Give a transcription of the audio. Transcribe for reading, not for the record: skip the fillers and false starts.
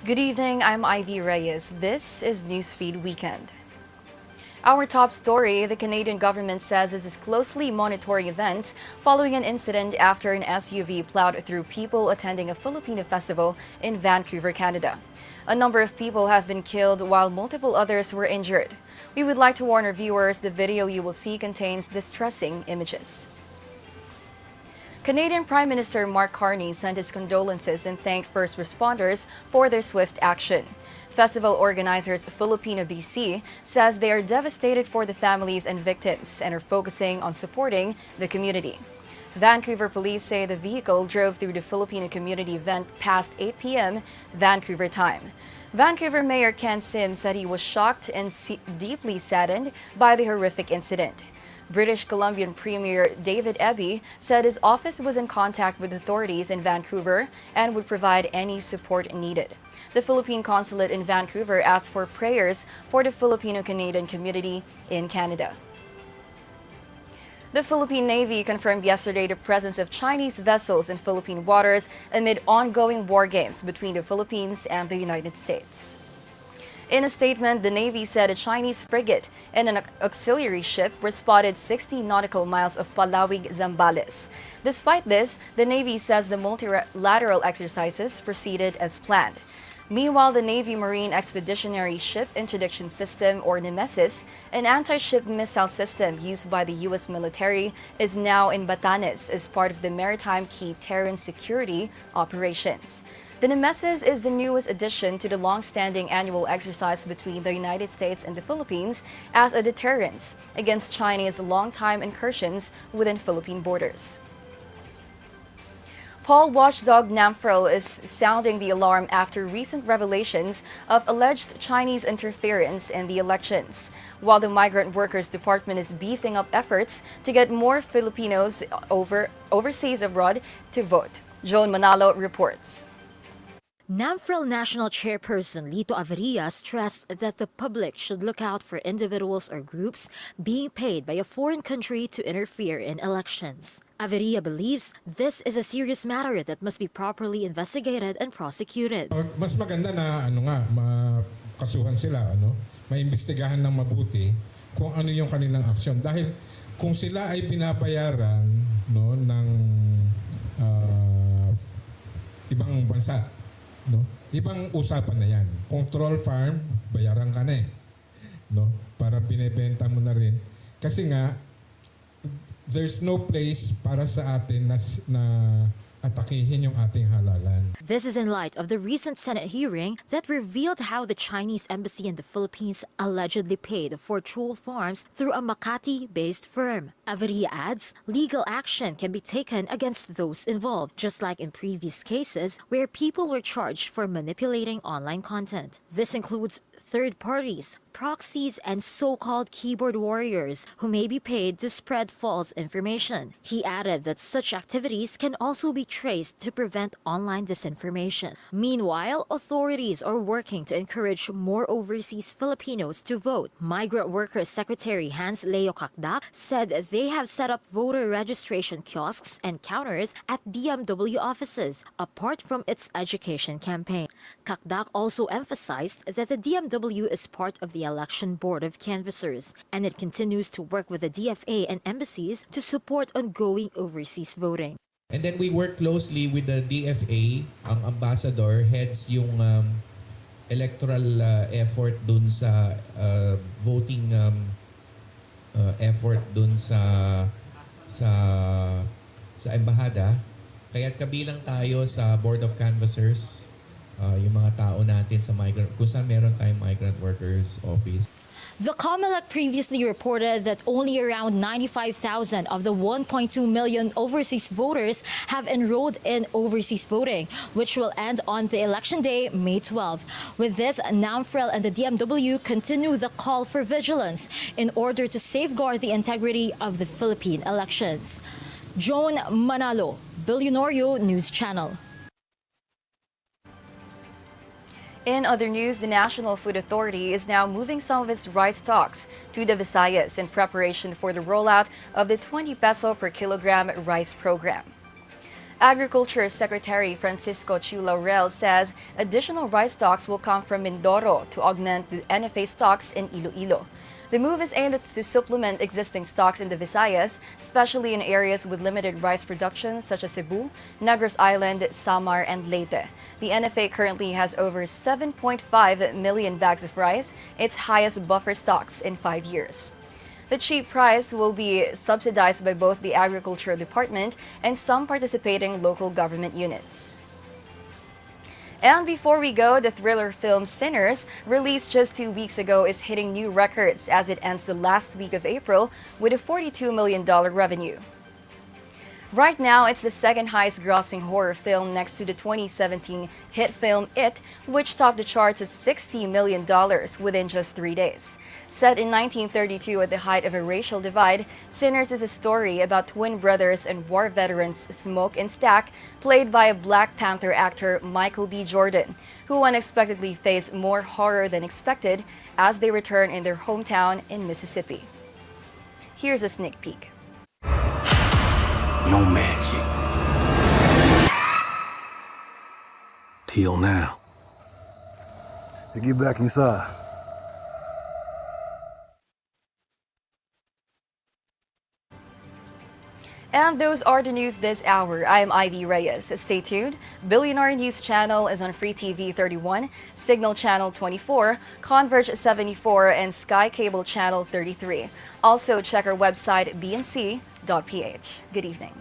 Good evening, I'm Ivy Reyes. This is Newsfeed Weekend. Our top story, the Canadian government says it is closely monitoring events following an incident after an SUV plowed through people attending a Filipino festival in Vancouver, Canada. A number of people have been killed while multiple others were injured. We would like to warn our viewers the video you will see contains distressing images. Canadian Prime Minister Mark Carney sent his condolences and thanked first responders for their swift action. Festival organizers Filipino BC says they are devastated for the families and victims and are focusing on supporting the community. Vancouver police say the vehicle drove through the Filipino community event past 8 p.m. Vancouver time. Vancouver Mayor Ken Sim said he was shocked and deeply saddened by the horrific incident. British Columbian Premier David Eby said his office was in contact with authorities in Vancouver and would provide any support needed. The Philippine consulate in Vancouver asked for prayers for the Filipino-Canadian community in Canada. The Philippine Navy confirmed yesterday the presence of Chinese vessels in Philippine waters amid ongoing war games between the Philippines and the United States. In a statement, the Navy said a Chinese frigate and an auxiliary ship were spotted 60 nautical miles of Palawig, Zambales. Despite this, the Navy says the multilateral exercises proceeded as planned. Meanwhile, the Navy Marine Expeditionary Ship Interdiction System, or NEMESIS, an anti-ship missile system used by the U.S. military, is now in Batanes as part of the Maritime Key Terran Security Operations. The NEMESIS is the newest addition to the long-standing annual exercise between the United States and the Philippines as a deterrence against Chinese long-time incursions within Philippine borders. Poll watchdog NAMFREL is sounding the alarm after recent revelations of alleged Chinese interference in the elections, while the Migrant Workers Department is beefing up efforts to get more Filipinos overseas abroad to vote. Joan Manalo reports. NAMFREL National Chairperson Lito Averia stressed that the public should look out for individuals or groups being paid by a foreign country to interfere in elections. Averia believes this is a serious matter that must be properly investigated and prosecuted. Mas maganda na makasuhan sila, maimbestigahan ng mabuti kung ano yung kanilang aksyon. Dahil kung sila ay pinapayaran ng ibang bansa, ibang usapan na yan. Control farm, bayaran ka na para binebenta mo na rin. Kasi nga, there's no place para sa atin na atakihin yung ating halalan. This is in light of the recent Senate hearing that revealed how the Chinese embassy in the Philippines allegedly paid for troll farms through a Makati-based firm. Averia adds, legal action can be taken against those involved, just like in previous cases where people were charged for manipulating online content. This includes third parties, proxies, and so-called keyboard warriors who may be paid to spread false information. He added that such activities can also be traced to prevent online disinformation. Meanwhile, authorities are working to encourage more overseas Filipinos to vote. Migrant Workers Secretary Hans Leo Kakdak said they have set up voter registration kiosks and counters at DMW offices, apart from its education campaign. Kakdak also emphasized that the DMW is part of the Election Board of Canvassers, and it continues to work with the DFA and embassies to support ongoing overseas voting. And then we work closely with the DFA. Ang ambassador heads yung electoral effort dun sa voting effort dun sa embahada. Kaya't kabilang tayo sa Board of Canvassers, yung mga tao natin sa migrant, kung saan meron tayong migrant workers office. The COMELEC previously reported that only around 95,000 of the 1.2 million overseas voters have enrolled in overseas voting, which will end on the election day, May 12. With this, NAMFREL and the DMW continue the call for vigilance in order to safeguard the integrity of the Philippine elections. Joan Manalo, Billionario News Channel. In other news, the National Food Authority is now moving some of its rice stocks to the Visayas in preparation for the rollout of the 20 peso per kilogram rice program. Agriculture Secretary Francisco Chu Laurel says additional rice stocks will come from Mindoro to augment the NFA stocks in Iloilo. The move is aimed to supplement existing stocks in the Visayas, especially in areas with limited rice production such as Cebu, Negros Island, Samar, and Leyte. The NFA currently has over 7.5 million bags of rice, its highest buffer stocks in 5 years. The cheap price will be subsidized by both the Agriculture Department and some participating local government units. And before we go, the thriller film Sinners, released just 2 weeks ago, is hitting new records as it ends the last week of April with a $42 million revenue. Right now, it's the second highest grossing horror film next to the 2017 hit film It, which topped the charts at $60 million within just 3 days. Set in 1932 at the height of a racial divide, Sinners is a story about twin brothers and war veterans Smoke and Stack, played by a Black Panther actor Michael B. Jordan, who unexpectedly face more horror than expected as they return in their hometown in Mississippi. Here's a sneak peek. No magic. Till now. Hey, get back inside. And those are the news this hour. I am Ivy Reyes. Stay tuned. Billionaire News Channel is on Free TV 31, Cignal Channel 24, Converge 74, and SkyCable Channel 33. Also, check our website bnc.ph. Good evening.